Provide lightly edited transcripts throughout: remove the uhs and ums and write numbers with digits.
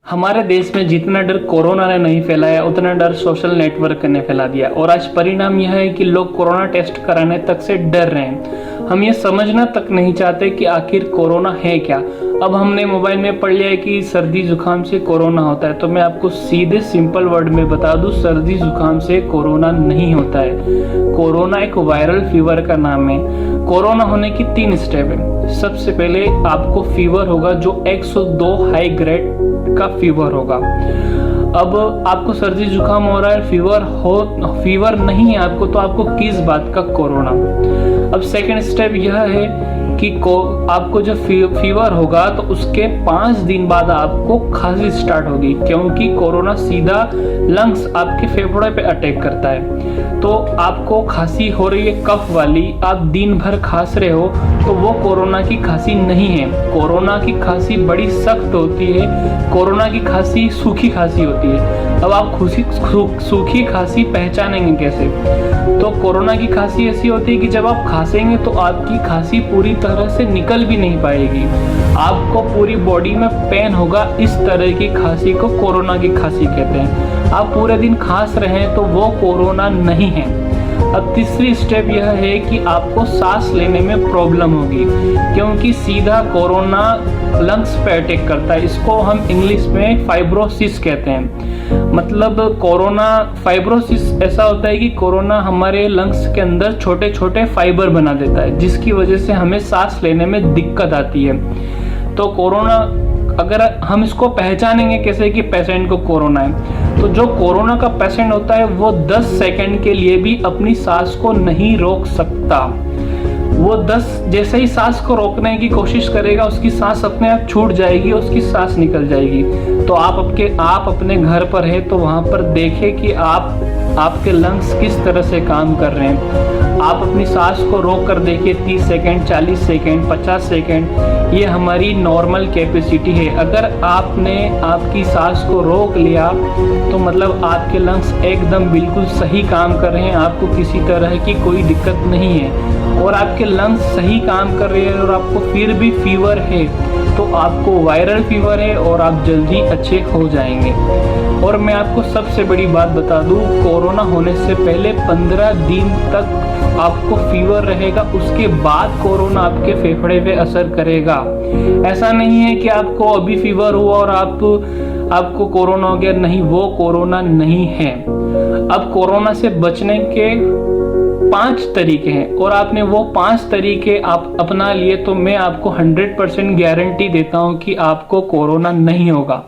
हमारे देश में जितना डर कोरोना ने नहीं फैलाया उतना डर सोशल नेटवर्क ने फैला दिया और आज परिणाम यह है कि लोग कोरोना टेस्ट कराने तक से डर रहे हैं। हम ये समझना तक नहीं चाहते कि आखिर कोरोना है क्या। अब हमने मोबाइल में पढ़ लिया है कि सर्दी जुकाम से कोरोना होता है, तो मैं आपको सीधे सिंपल वर्ड में बता दूं, सर्दी जुकाम से कोरोना नहीं होता है। कोरोना एक वायरल फीवर का नाम है। कोरोना होने की 3 स्टेप है। सबसे पहले आपको फीवर होगा जो 102 हाई ग्रेड का फीवर होगा। अब आपको सर्दी जुकाम हो रहा है, फीवर नहीं है आपको, तो आपको किस बात का कोरोना। अब सेकंड स्टेप यह है कि आपको जब फीवर होगा तो उसके 5 दिन बाद आपको खांसी स्टार्ट होगी, क्योंकि कोरोना सीधा लंग्स आपके फेफड़े पे अटैक करता है। तो आपको खांसी हो रही है कफ वाली, आप दिन भर खांस रहे हो, तो वो कोरोना की खांसी नहीं है। कोरोना की खांसी बड़ी सख्त होती है। कोरोना की खांसी सूखी खांसी होती है। अब आप सूखी खांसी पहचानेंगे कैसे? तो कोरोना की खांसी ऐसी होती है कि जब आप खांसेंगे तो आपकी खांसी पूरी तरह से निकल भी नहीं पाएगी, आपको पूरी बॉडी में पेन होगा। इस तरह की खांसी को कोरोना की खांसी कहते हैं। आप पूरे दिन खांस रहे हैं तो वो कोरोना नहीं है। अब तीसरी स्टेप यह है कि आपको सांस लेने में प्रॉब्लम होगी, क्योंकि सीधा कोरोना लंग्स पे अटैक करता है। इसको हम इंग्लिश में फाइब्रोसिस कहते हैं। मतलब कोरोना फाइब्रोसिस ऐसा होता है कि कोरोना हमारे लंग्स के अंदर छोटे छोटे फाइबर बना देता है, जिसकी वजह से हमें सांस लेने में दिक्कत आती है। तो कोरोना अगर हम इसको पहचानेंगे कैसे कि पेशेंट को कोरोना है, तो जो कोरोना का पेशेंट होता है वो 10 सेकंड के लिए भी अपनी सांस को नहीं रोक सकता। वो 10 जैसे ही सांस को रोकने की कोशिश करेगा, उसकी सांस अपने आप छूट जाएगी, उसकी सांस निकल जाएगी। तो आप अपने घर पर है तो वहां पर देखें कि आपके लंग्स किस तरह से काम कर रहे हैं। आप अपनी सांस को रोक कर देखिए, 30 सेकंड, 40 सेकंड, 50 सेकंड, ये हमारी नॉर्मल कैपेसिटी है। अगर आपने आपकी सांस को रोक लिया तो मतलब आपके लंग्स एकदम बिल्कुल सही काम कर रहे हैं, आपको किसी तरह की कोई दिक्कत नहीं है। और आपके लंग्स सही काम कर रहे हैं और आपको फिर भी फीवर है, तो आपको वायरल फीवर है और आप जल्दी अच्छे हो जाएंगे। और मैं आपको सबसे बड़ी बात बता दूं, कोरोना होने से पहले 15 दिन तक आपको फीवर रहेगा, उसके बाद कोरोना आपके फेफड़े पे असर करेगा। ऐसा नहीं है कि आपको अभी फीवर हुआ और आपको कोरोना हो गया, नहीं, वो कोरोना नहीं है। अब कोरोना से बचने के 5 तरीके हैं और आपने वो 5 तरीके आप अपना लिए तो मैं आपको 100% गारंटी देता हूं कि आपको कोरोना नहीं होगा।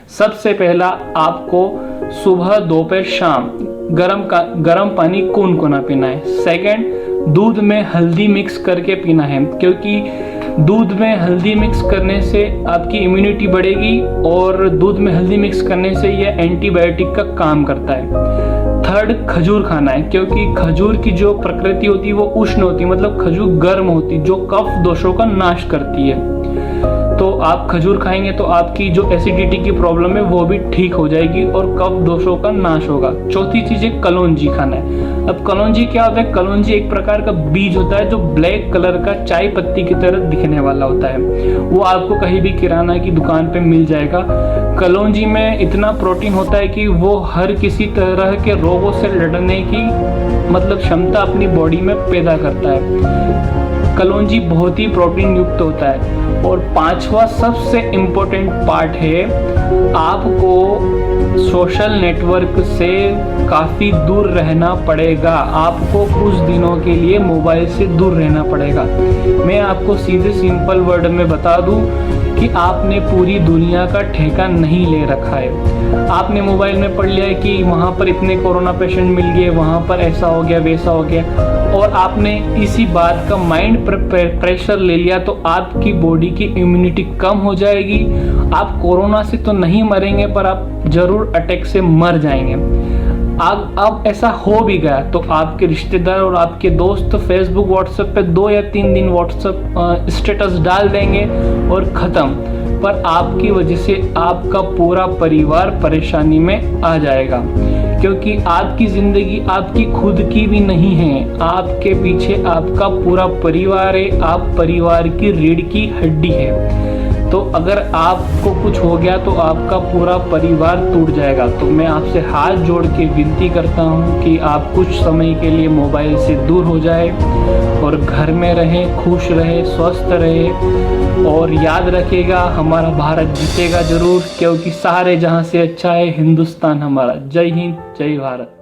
सबसे पहला, आपको सुबह, दोपहर, शाम गरम पानी गुनगुना पीना है। सेकंड, दूध में हल्दी मिक्स करके पीना है, क्योंकि दूध में हल्दी मिक्स करने से आपकी इम्यूनिटी बढ़ेगी और दूध में हल्दी मिक्स करने से यह एंटीबायोटिक का काम करता है। थर्ड, खजूर खाना है, क्योंकि खजूर की जो प्रकृति होती है वो उष्ण होती है, मतलब खजूर गर्म होती है, जो कफ दोषों का नाश करती है। तो आप खजूर खाएंगे तो आपकी जो एसिडिटी की प्रॉब्लम है वो भी ठीक हो जाएगी और कफ दोषों का नाश होगा। चौथी चीज है कलौंजी खाना है। अब कलौंजी क्या होता है? कलौंजी एक प्रकार का बीज होता है जो ब्लैक कलर का चाय पत्ती की तरह दिखने वाला होता है। वो आपको कहीं भी किराना की दुकान पे मिल जाएगा। कलौंजी में इतना प्रोटीन होता है कि वो हर किसी तरह के रोगों से लड़ने की मतलब क्षमता अपनी बॉडी में पैदा करता है। कलौंजी बहुत ही प्रोटीन युक्त होता है। और 5वां सबसे इम्पोर्टेंट पार्ट है, आपको सोशल नेटवर्क से काफ़ी दूर रहना पड़ेगा। आपको कुछ दिनों के लिए मोबाइल से दूर रहना पड़ेगा। मैं आपको सीधे सिंपल वर्ड में बता दूं कि आपने पूरी दुनिया का ठेका नहीं ले रखा है। आपने मोबाइल में पढ़ लिया है कि वहाँ पर इतने कोरोना पेशेंट मिल गए, वहाँ पर ऐसा हो गया, वैसा हो गया, और आपने इसी बात का माइंड प्रेशर ले लिया तो आपकी बॉडी की इम्यूनिटी कम हो जाएगी। आप कोरोना से तो नहीं मरेंगे पर आप जरूर अटैक से मर जाएंगे। अब ऐसा हो भी गया तो आपके रिश्तेदार और आपके दोस्त फेसबुक व्हाट्सएप पे 2 या 3 दिन व्हाट्सएप स्टेटस डाल देंगे और ख़त्म। पर आपकी वजह से आपका पूरा परिवार परेशानी में आ जाएगा, क्योंकि आपकी ज़िंदगी आपकी खुद की भी नहीं है, आपके पीछे आपका पूरा परिवार है, आप परिवार की रीढ़ की हड्डी है। तो अगर आपको कुछ हो गया तो आपका पूरा परिवार टूट जाएगा। तो मैं आपसे हाथ जोड़ के विनती करता हूँ कि आप कुछ समय के लिए मोबाइल से दूर हो जाए और घर में रहें, खुश रहे, स्वस्थ रहे। और याद रखिएगा, हमारा भारत जीतेगा ज़रूर, क्योंकि सारे जहाँ से अच्छा है हिंदुस्तान हमारा। जय हिंद, जय भारत।